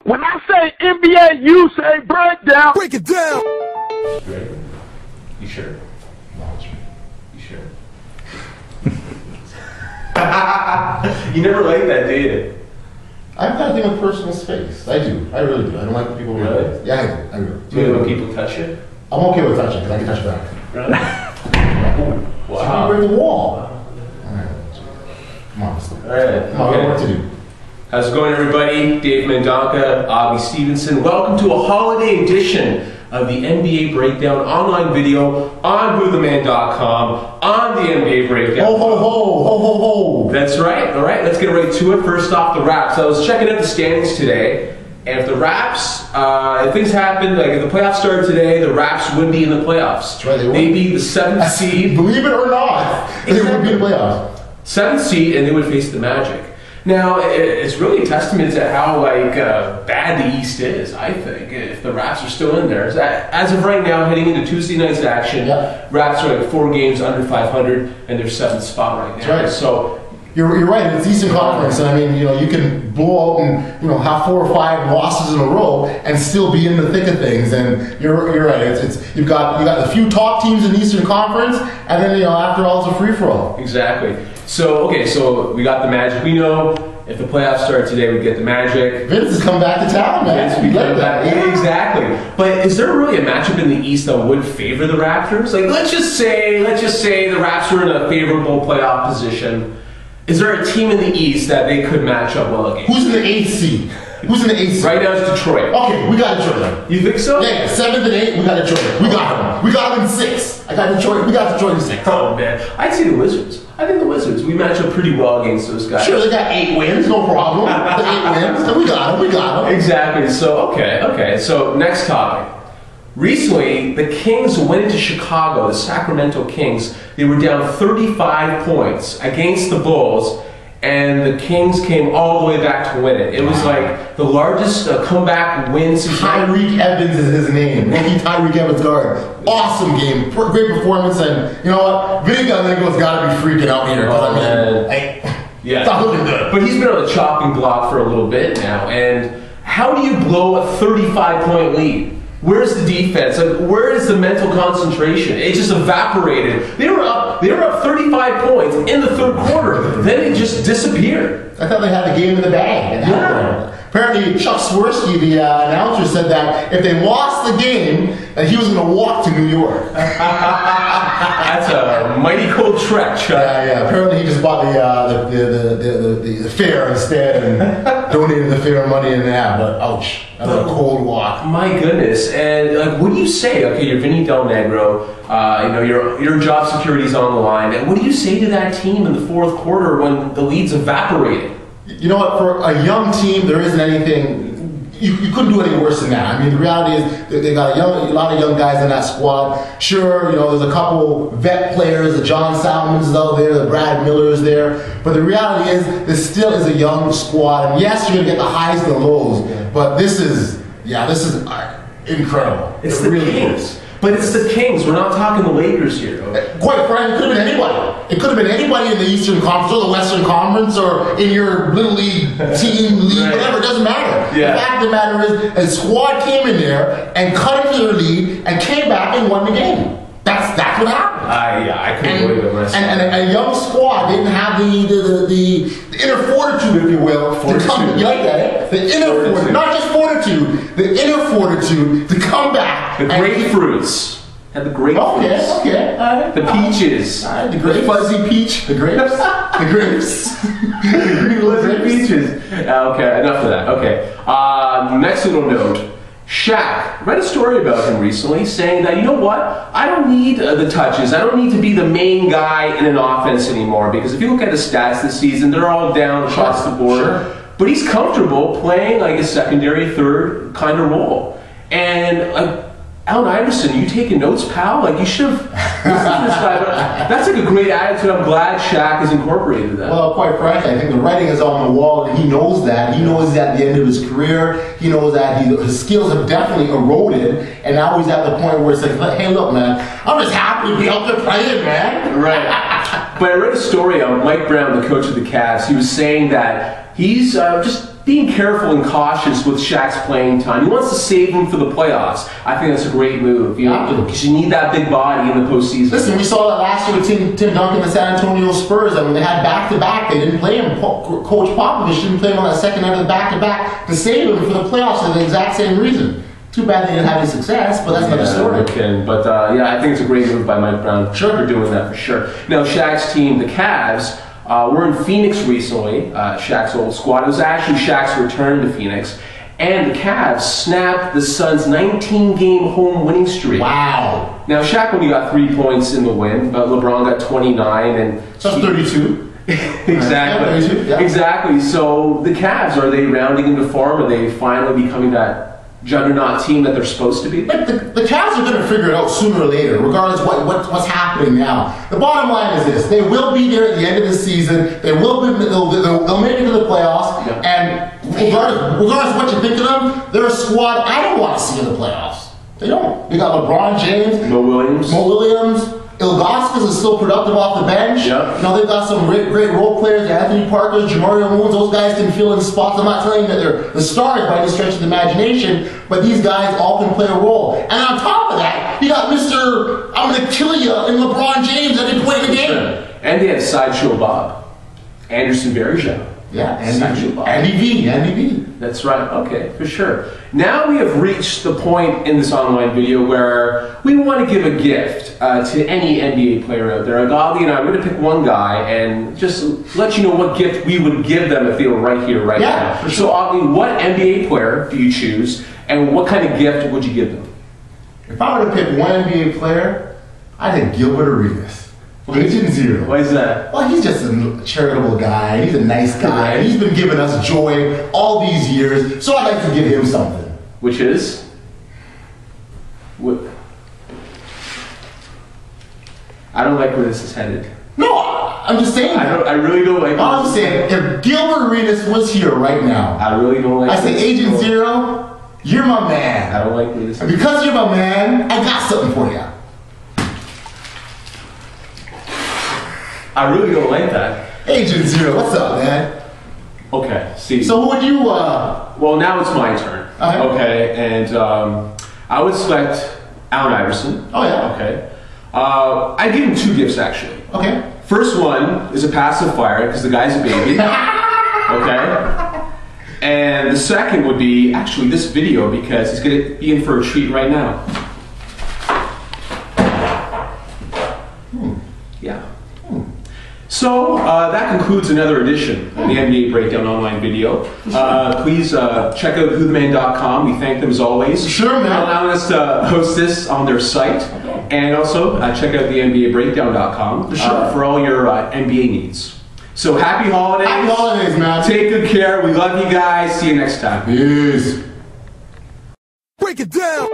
When I say NBA, you say breakdown. Break it down. Ready? You sure? You sure? You never liked that, did you? I've got a thing with personal space. I do. I really do. I don't like people. Really? Yeah, I do. I really Do you know when people touch you? I'm okay with touching because I can touch back. Really? Wow. So you break the wall. All right. Come on, let's All right. Come on, we have work to do. How's it going, everybody? Dave Mendonca, Audley Stevenson. Welcome to a holiday edition of the NBA Breakdown online video on whotheman.com on the NBA Breakdown. Ho, ho, ho, ho, ho, ho. That's right. All right, let's get right to it. First off, the Raps. I was checking out the standings today, and if the Raps, if things happen, like if the playoffs started today, the Raps would be in the playoffs. That's right, they would. They'd be the 7th seed. Believe it or not, they would be in the playoffs. 7th seed, and they would face the Magic. Now, it's really a testament to how bad the East is, I think, if the Raps are still in there. As of right now, heading into Tuesday night's action, yeah. Raps are like 4 games under 500, and they're 7th spot right now. That's right. So you're right. It's Eastern Conference, and I mean, you can blow out and have 4 or 5 losses in a row and still be in the thick of things. And you're right. It's you've got the few top teams in the Eastern Conference, and then after all, it's a free for all. Exactly. So so we got the Magic. We know if the playoffs start today, we get the Magic. Vince has come back to town, man. Vince will come back. Yeah, exactly. But is there really a matchup in the East that would favor the Raptors? Like, let's just say the Raps were in a favorable playoff position. Is there a team in the East that they could match up well against? Who's in the 8th seed? Who's in the 8th seed? Right now it's Detroit. Okay, we got Detroit. You think so? Yeah, 7th and 8th, we got Detroit. We got them. We got them in 6. I got Detroit. We got Detroit in 6. Oh man, I'd say the Wizards. I think the Wizards. We match up pretty well against those guys. Sure, they got 8 wins, no problem. The 8 wins, we got them. We got them. Exactly. So okay. So next topic. Recently, the Kings went into Chicago. The Sacramento Kings. They were down 35 points against the Bulls. And the Kings came all the way back to win it. It was like the largest comeback win since Tyreek Evans is his name. Rookie Tyreek Evans guard. Awesome game. Great performance. And you know what? Vinnie has got to be freaking out here. Yeah. It's not looking good. But he's been on the chopping block for a little bit now. And how do you blow a 35-point lead? Where's the defense? Like, where is the mental concentration? It just evaporated. They were up 35 points in the 3rd quarter. Then it just disappeared. I thought they had the game in the bag. Yeah. Apparently, Chuck Swirsky, the announcer, said that if they lost the game, that he was going to walk to New York. That's a mighty cold trek, Chuck. Yeah. Apparently, he just bought the fare instead and donated the fare money in that. But ouch, that's a cold walk. My goodness. And what do you say? Okay, you're Vinnie Del Negro. Your job security's on the line. And what do you say to that team in the 4th quarter when the lead's evaporated? You know what? For a young team, there isn't anything. You couldn't do any worse than that. I mean, the reality is they got a lot of young guys in that squad. Sure, there's a couple vet players. The John Salmons is out there. The Brad Miller's there. But the reality is, this still is a young squad. And yes, you're gonna get the highs and the lows. But this is incredible. It's the really Kings. But it's the Kings. We're not talking the Lakers here. Quite frankly, it could have been anybody. It could have been anybody in the Eastern Conference or the Western Conference or in your little league, team league, whatever. It doesn't matter. Yeah. The fact of the matter is, a squad came in there and cut into their lead and came back and won the game. That's what happened. I couldn't believe it myself. And a young squad didn't have the inner fortitude, if you will, to come. You like that, eh? The inner fortitude, not just fortitude, the inner fortitude to come back. The grapefruits. Had the grapefruits. Okay. The peaches. The grapes. Fuzzy peach. The grapes. The grapes. The fuzzy peaches. Okay, enough of that. Okay. Next little note. Shaq, read a story about him recently saying that, you know what, I don't need the touches. I don't need to be the main guy in an offense anymore, because if you look at his stats this season, they're all down across the board. Sure. But he's comfortable playing like a secondary, third kind of role. And Allen Iverson, you taking notes, pal? Like, you should have listened to this guy. That's like a great attitude. I'm glad Shaq has incorporated that. Well, quite frankly, I think the writing is on the wall, and he knows that. He knows that at the end of his career, he knows that his skills have definitely eroded, and now he's at the point where it's like, hey, look, man, I'm just happy to be out there playing, man. Right. But I read a story on Mike Brown, the coach of the Cavs. He was saying that he's just being careful and cautious with Shaq's playing time. He wants to save him for the playoffs. I think that's a great move, you know, because you need that big body in the postseason. Listen, we saw that last year with Tim Duncan and the San Antonio Spurs. That when they had back-to-back, they didn't play him. Coach Popovich didn't play him on that second night of the back-to-back to save him for the playoffs for the exact same reason. Too bad they didn't have any success, but that's another story. Okay. But yeah, I think it's a great move by Mike Brown for doing that for sure. Now, Shaq's team, the Cavs, were in Phoenix recently, Shaq's old squad. It was actually Shaq's return to Phoenix. And the Cavs snapped the Suns' 19-game home winning streak. Wow. Now, Shaq only got 3 points in the win, but LeBron got 29. And so that's 32. Exactly. Yeah, 32, yeah. Exactly. So the Cavs, are they rounding into form? Are they finally becoming that juggernaut team that they're supposed to be? But the Cavs are going to figure it out sooner or later, regardless of what's happening now. The bottom line is this: they will be there at the end of the season. They'll make it to the playoffs, and regardless of what you think of them, they're a squad I don't want to see in the playoffs. They don't. We got LeBron James, Mo Williams. Ilgauskas is still productive off the bench. Yep. You know, they've got some great role players. Anthony Parker, Jamario Moons, those guys can fill in spots. I'm not telling you that they're the stars by any stretch of the imagination, but these guys all can play a role. And on top of that, you got Mr. I'm going to kill you in LeBron James at any point in the game. And they have Sideshow Bob, Anderson Varejao. Yeah, Andy V. That's right. Okay, for sure. Now we have reached the point in this online video where we want to give a gift to any NBA player out there. Audley and I are going to pick one guy and just let you know what gift we would give them if they were right here, right now. For sure. So Audley, what NBA player do you choose, and what kind of gift would you give them? If I were to pick one NBA player, I'd think Gilbert Arenas. Agent Zero. Why is that? Well, he's just a charitable guy. He's a nice guy. He's been giving us joy all these years, so I'd like to give him something. Which is? What? I don't like where this is headed. No, I'm just saying. I really don't like. All I'm saying, if Gilbert Arenas was here right now, I really don't like. I say, Agent Zero, you're my man. I don't like where this. And because you're my man, I got something for you. I really don't like that. Agent Zero, what's up, man? Okay, see. So who would you, Well, now it's my turn. Okay, and I would select Allen Iverson. Oh, yeah. Okay. I'd give him two gifts, actually. Okay. First one is a pacifier, because the guy's a baby. Okay? And the second would be, actually, this video, because he's going to be in for a treat right now. Yeah. So that concludes another edition of the NBA Breakdown online video. Please check out whotheman.com. We thank them as always for allowing us to host this on their site. And also check out the NBABreakdown.com for all your NBA needs. So happy holidays. Happy holidays, man. Take good care. We love you guys. See you next time. Peace. Break it down.